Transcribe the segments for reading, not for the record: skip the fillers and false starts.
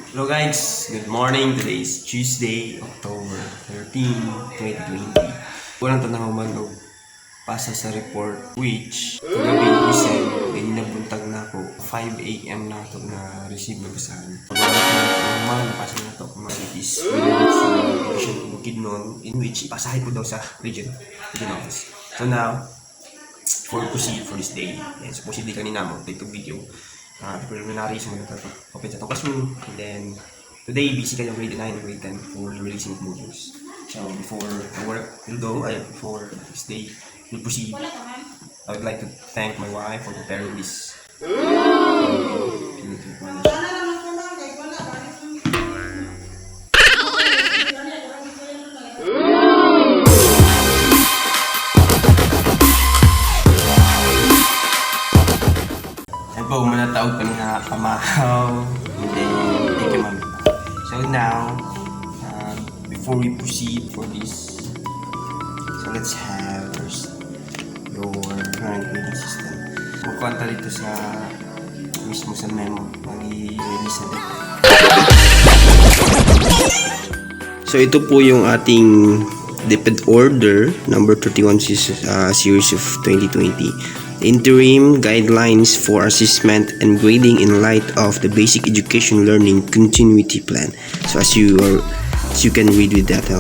Hello guys, good morning. Today is Tuesday, October 13, 2020. Walang tanang man pasa sa report which kagabi isang din nabuntag na ako 5 a.m. na ito na receive na basahan. Walang man pasa na ito kung mag-itis sa division ng Bukidnon in which ipasahin ko daw sa region office. So now, for proceed for this day, supposedly kanina mo take a video preliminaries mo open sa classroom, and then today busy kayo grade 9 and grade 10 for releasing of modules. So before the work will go, before this day will proceed, I would like to thank my wife for preparing this. Po, manataog pa nga pamahaw, and then take a moment. So now, before we proceed for this, so let's have first your current grading system. Magkwanta dito sa mismo sa memo, mag-i-release natin. So ito po yung ating DepEd order number 31 series of 2020. Interim guidelines for assessment and grading in light of the basic education learning continuity plan. So as you can read with that,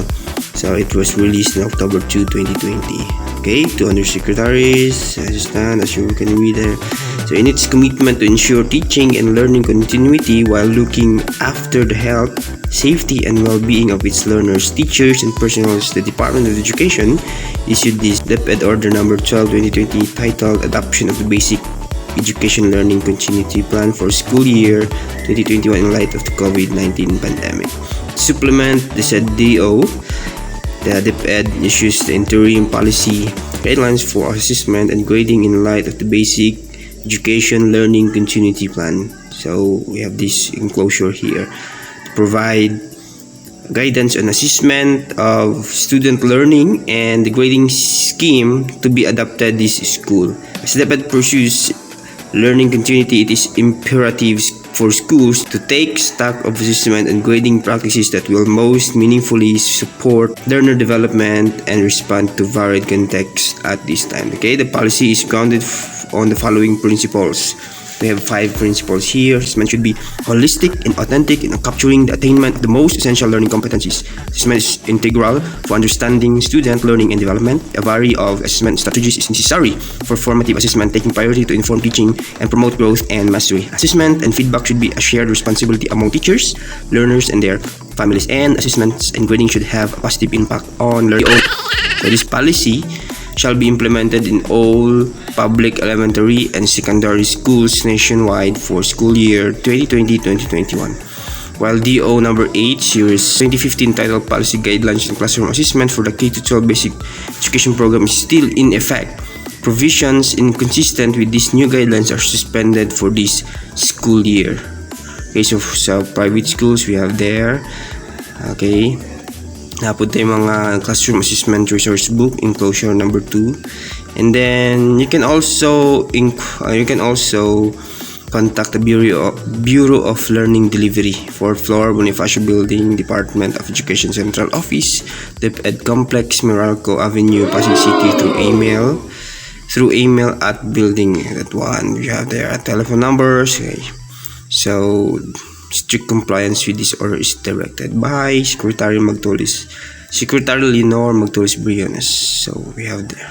so it was released in October 2, 2020. Okay, to undersecretaries, assistant, as you can read there. So in its commitment to ensure teaching and learning continuity while looking after the health, safety, and well-being of its learners, teachers, and personnel, the Department of Education issued this DepEd Order Number 12/2020 titled Adoption of the Basic Education Learning Continuity Plan for School Year 2021 in light of the COVID-19 pandemic. To supplement the said DO, the DepEd issues the interim policy guidelines for assessment and grading in light of the Basic Education Learning Continuity Plan. So we have this enclosure here to provide guidance on assessment of student learning and the grading scheme to be adopted this school. As DepEd pursues learning continuity, it is imperative for schools to take stock of assessment and grading practices that will most meaningfully support learner development and respond to varied contexts at this time. Okay, the policy is grounded on the following principles. We have 5 principles here. Assessment should be holistic and authentic in capturing the attainment of the most essential learning competencies. Assessment is integral for understanding student learning and development. A variety of assessment strategies is necessary for formative assessment, taking priority to inform teaching and promote growth and mastery. Assessment and feedback should be a shared responsibility among teachers, learners, and their families. And assessments and grading should have a positive impact on learning. So this policy shall be implemented in all public elementary and secondary schools nationwide for school year 2020-2021. While DO number 8 series 2015 titled Policy Guidelines and Classroom Assessment for the K-12 Basic Education Program is still in effect, provisions inconsistent with these new guidelines are suspended for this school year. Okay, so sa private schools we have there, okay, napod tayo mga classroom assessment resource book enclosure number 2, and then you can also contact the Bureau of Learning Delivery, 4th floor, Bonifacio Building, Department of Education Central Office, DepEd Complex, Meralco Avenue, Pasig City, through email at building that one. You have their telephone numbers. Okay, so strict compliance with this order is directed by Secretary Leonor Magtulis Briones. So we have there,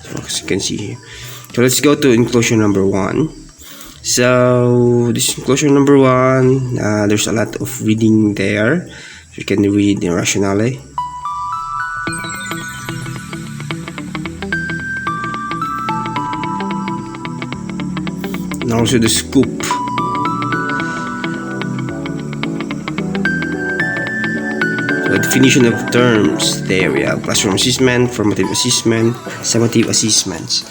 so as you can see here. So let's go to enclosure number 1. So this enclosure number 1, there's a lot of reading there. You can read the rationale. And also the scoop. Definition of terms. There we have classroom assessment, formative assessment, summative assessments.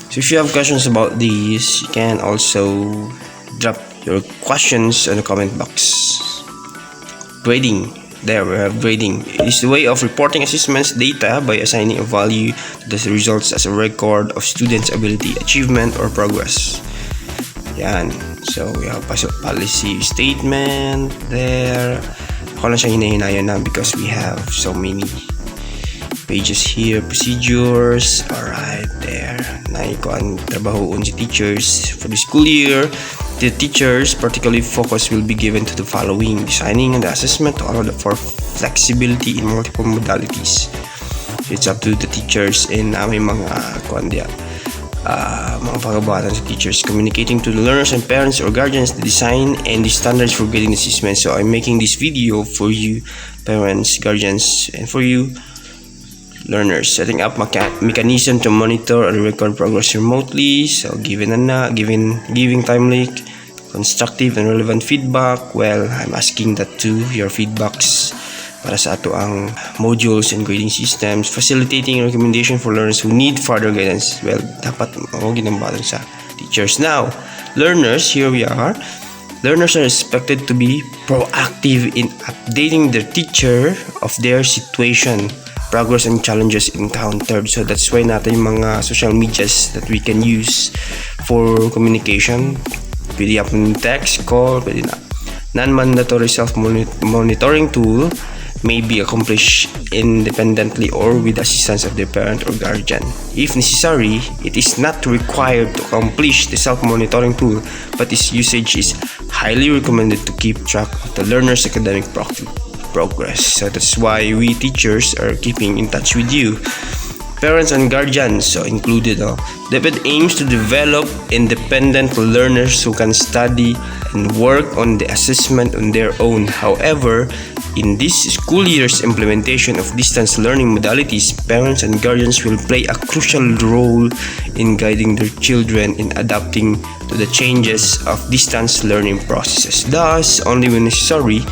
So if you have questions about these, you can also drop your questions in the comment box. Grading. There we have grading. It is the way of reporting assessments data by assigning a value to the results as a record of students' ability, achievement, or progress. Yan. So we have policy statement there. Ako lang siya hinahinayan na because we have so many pages here. Procedures. Alright, there. Naiko ang trabahoon si teachers for the school year. The teachers particularly focus will be given to the following: designing and the assessment to allow for flexibility in multiple modalities. It's up to the teachers and may mga mga pagabatan sa teachers, communicating to the learners and parents or guardians the design and the standards for grading assessment. So I'm making this video for you parents, guardians, and for you learners. Setting up mechanism to monitor and record progress remotely. So giving timely, constructive and relevant feedback. Well, I'm asking that too, your feedbacks para sa ato ang modules and grading systems. Facilitating recommendation for learners who need further guidance. Well, dapat ginambatan sa teachers. Now, learners, here we are. Learners are expected to be proactive in updating their teacher of their situation, progress, and challenges encountered. So that's why natin yung mga social medias that we can use for communication. Pwede upon text, call, pwede na. Non-mandatory self-monitoring tool may be accomplished independently or with assistance of the parent or guardian. If necessary, it is not required to accomplish the self-monitoring tool, but its usage is highly recommended to keep track of the learner's academic progress. So that's why we teachers are keeping in touch with you. Parents and guardians so included. DepEd aims to develop independent learners who can study and work on the assessment on their own. However, in this school year's implementation of distance learning modalities, parents and guardians will play a crucial role in guiding their children in adapting to the changes of distance learning processes. Thus, only when necessary,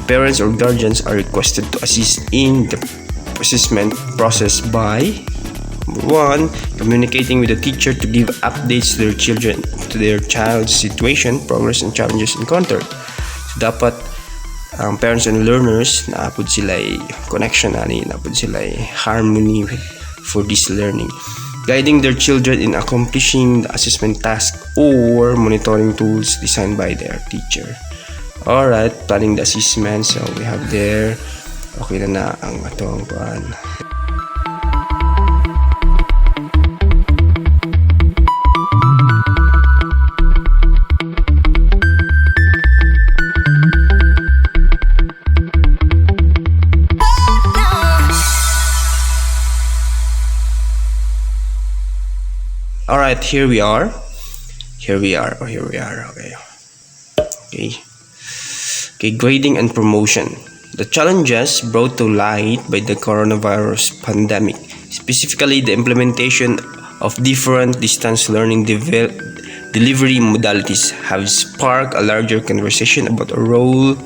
parents or guardians are requested to assist in the assessment process by 1. Communicating with the teacher to give updates to their child's situation, progress, and challenges encountered. So dapat ang parents and learners naapod sila connection naapod sila harmony for this learning. Guiding their children in accomplishing the assessment task or monitoring tools designed by their teacher. Alright, planning the assessment. So we have there. Okay na ang atong kuan. Alright, here we are. Okay, grading and promotion. The challenges brought to light by the coronavirus pandemic, specifically the implementation of different distance learning delivery modalities, have sparked a larger conversation about a role.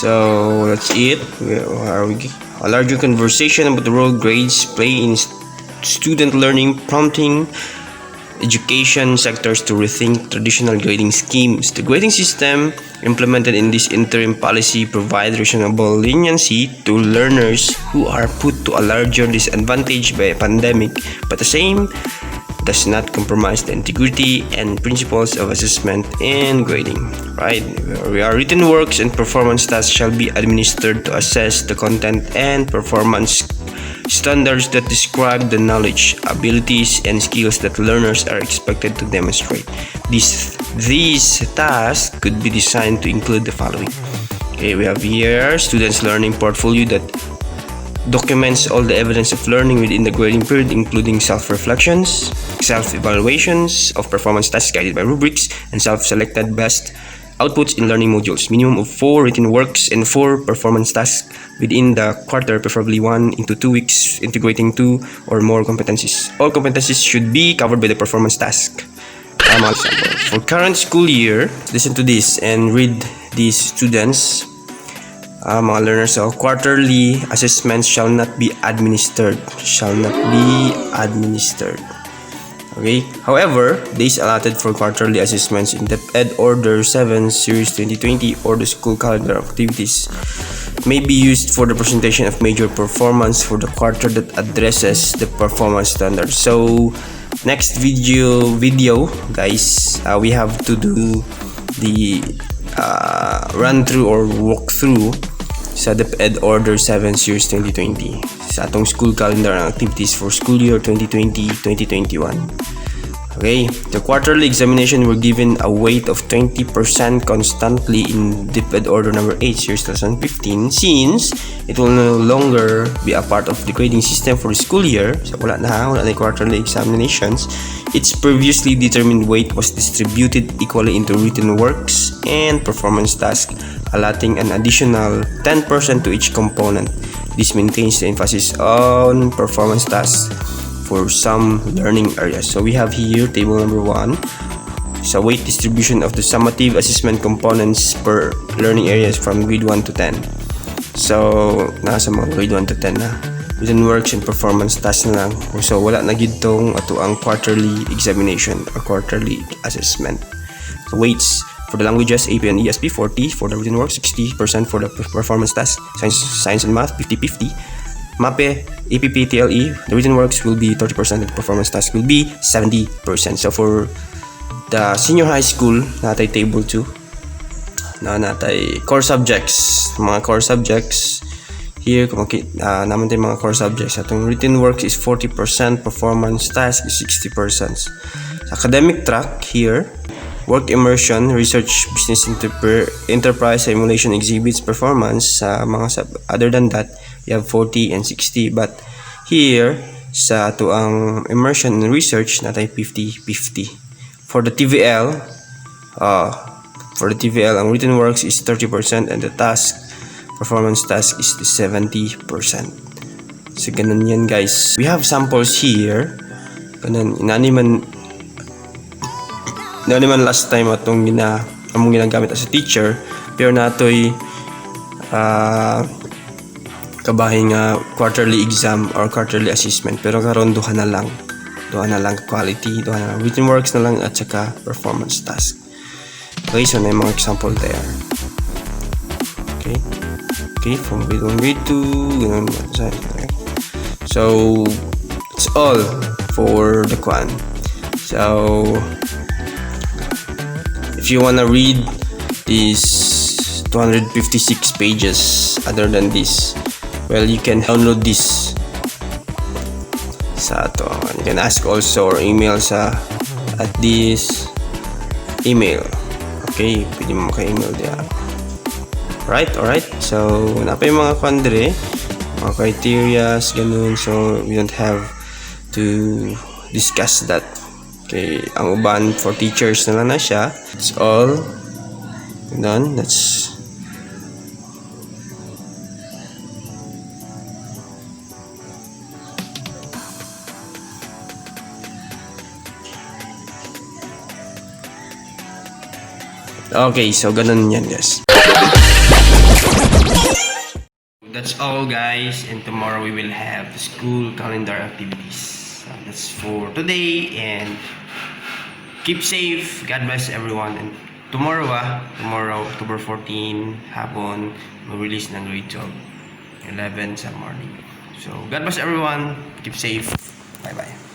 So that's it. Where are we? A larger conversation about the role grades play in student learning, prompting education sectors to rethink traditional grading schemes. The grading system implemented in this interim policy provides reasonable leniency to learners who are put to a larger disadvantage by a pandemic, but the same does not compromise the integrity and principles of assessment and grading. Right? Written works and performance tasks shall be administered to assess the content and performance standards that describe the knowledge, abilities, and skills that learners are expected to demonstrate. These tasks could be designed to include the following. Okay, we have here students' learning portfolio that documents all the evidence of learning within the grading period, including self-reflections, self-evaluations of performance tasks guided by rubrics, and self-selected best outputs in learning modules. Minimum of 4 written works and 4 performance tasks within the quarter, preferably 1 into 2 weeks, integrating 2 or more competencies. All competencies should be covered by the performance task. For current school year, listen to this and read these students. Mga learners, so quarterly assessments shall not be administered. Okay. However, days allotted for quarterly assessments in DepEd Order 7 Series 2020 or the school calendar of activities may be used for the presentation of major performance for the quarter that addresses the performance standards. So next video guys, we have to do the run through or walk through sa DepEd Order 7 Series 2020 sa atong school calendar and activities for school year 2020-2021. Okay, the quarterly examination were given a weight of 20% constantly in DepEd Order number 8 Series 2015 since it will no longer be a part of the grading system for the school year. So wala na quarterly examinations. Its previously determined weight was distributed equally into written works and performance tasks, allotting an additional 10% to each component. This maintains the emphasis on performance tasks for some learning areas. So we have here table number 1. So weight distribution of the summative assessment components per learning areas from grade 1 to 10. So nasa mga grade 1 to 10 na. Written works and performance tasks na lang. So wala na gid tong ato ang quarterly examination or quarterly assessment. So weights for the languages AP and ESP 40, for the written work 60%, for the performance tasks science and math 50-50. MAPE, APP, TLE, the written works will be 30% and the performance task will be 70%. So for the senior high school, natay table 2. Natay core subjects. Mga core subjects. Here, naman tayo mga core subjects. Atong written works is 40%, performance task is 60%. Academic track here, work immersion, research, business enterprise, simulation, exhibits, performance. Other than that, you have 40 and 60. But here, sa ato ang immersion and research, natay 50-50. For the TVL, ang written works is 30% and the performance task is 70%. So, ganun yan, guys. We have samples here. Ganun, inani man last time atong among ginagamit as a teacher, pero natoy kabahing quarterly exam or quarterly assessment, pero karon duha na lang quality, duha na lang written works na lang at saka performance task. Okay, so na yung mga example there. Okay, from grade 1, grade 2, ganun. So it's all for the quan. So if you wanna read these 256 pages other than this, well, you can download this sa ato. You can ask also or email at this email. Okay, pwede mo maka-email diya. Alright. So, wala pa yung mga kwandre, mga criterias, ganun. So, we don't have to discuss that. Okay, ang uban for teachers na lang na siya. It's all done. That's okay, so ganun yan, guys. That's all, guys, and tomorrow we will have school calendar activities. That's for today, and keep safe. God bless everyone. And tomorrow October 14 hapon, mag-release ng grade 12 11 sa morning. So God bless everyone. Keep safe. Bye bye.